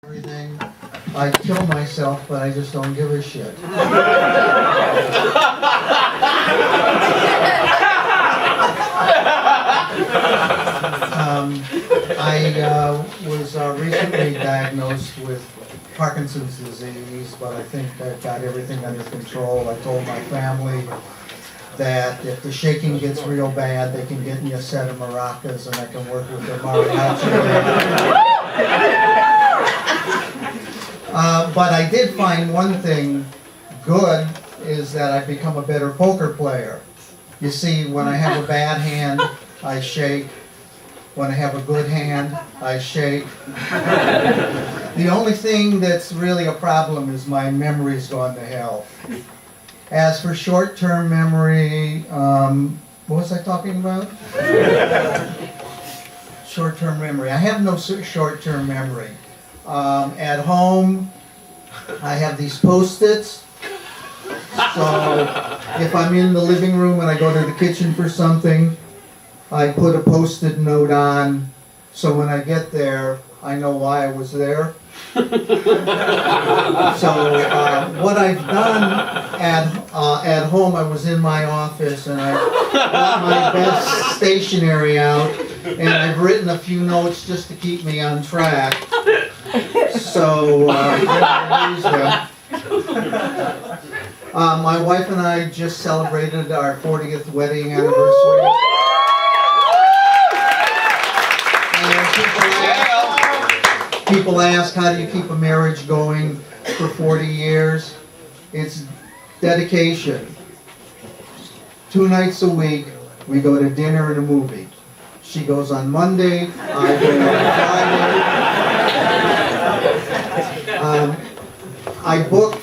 Everything. I'd kill myself, but I just don't give a shit. I was recently diagnosed with Parkinson's disease, but I think I've got everything under control. I told my family that if the shaking gets real bad, they can get me a set of maracas and I can work with their mariachi. But I did find one thing good, is that I've become a better poker player. You see, when I have a bad hand, I shake. When I have a good hand, I shake. The only thing that's really a problem is my memory's gone to hell. As for short-term memory, what was I talking about? Short-term memory. I have no short-term memory. At home, I have these Post-its. So if I'm in the living room and I go to the kitchen for something, I put a Post-it note on, so when I get there, I know why I was there. So what I've done at home, I was in my office and I got my best stationery out, and I've written a few notes just to keep me on track. So I use them. My wife and I just celebrated our 40th wedding anniversary. People ask, how do you keep a marriage going for 40 years? It's dedication. 2 nights a week, we go to dinner and a movie. She goes on Monday, I go on Friday. I booked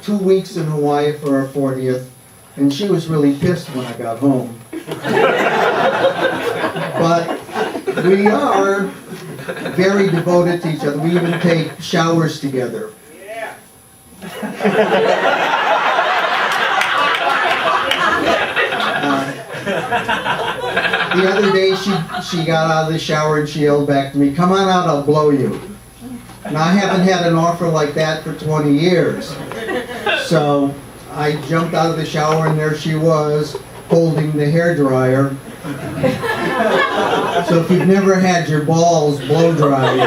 2 weeks in Hawaii for our 40th, and she was really pissed when I got home. But we are very devoted to each other. We even take showers together. Yeah. The other day she got out of the shower and she yelled back to me, "Come on out, I'll blow you." Now I haven't had an offer like that for 20 years. So I jumped out of the shower and there she was, holding the hairdryer. So if you've never had your balls blow dried,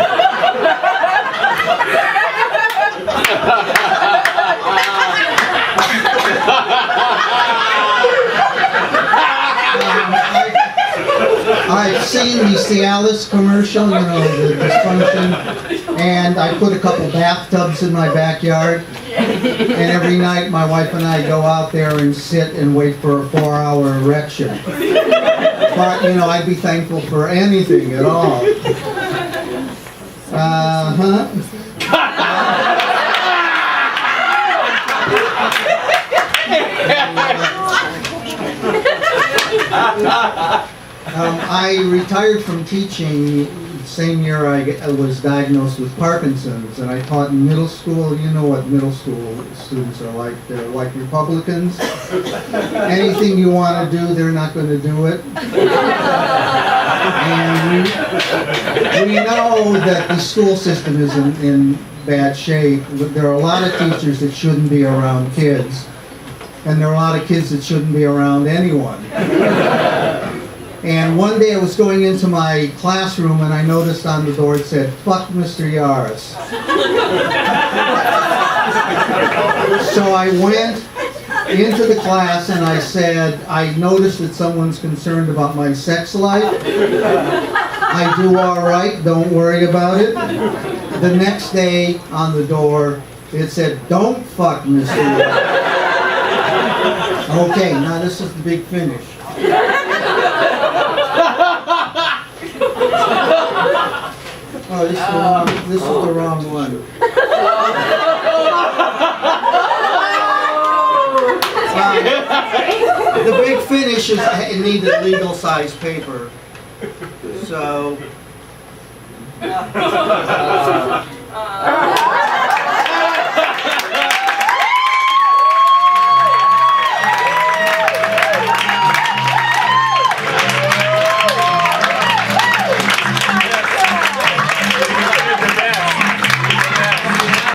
I've seen the Cialis commercial, you know, the dysfunction, and I put a couple bathtubs in my backyard, and every night my wife and I go out there and sit and wait for a 4-hour erection. But, you know, I'd be thankful for anything at all. I retired from teaching the same year I was diagnosed with Parkinson's, and I taught in middle school. You know what middle school students are like. They're like Republicans. Anything you want to do, they're not going to do it. And we know that the school system is in bad shape. There are a lot of teachers that shouldn't be around kids, and there are a lot of kids that shouldn't be around anyone. And one day I was going into my classroom and I noticed on the door it said, "Fuck Mr. Yaras." So I went into the class and I said, "I noticed that someone's concerned about my sex life. I do all right, don't worry about it." The next day on the door it said, "Don't fuck Mr. Yaras." Okay, now this is the big finish. Oh, this is the wrong one. The big finish is it needed legal size paper. So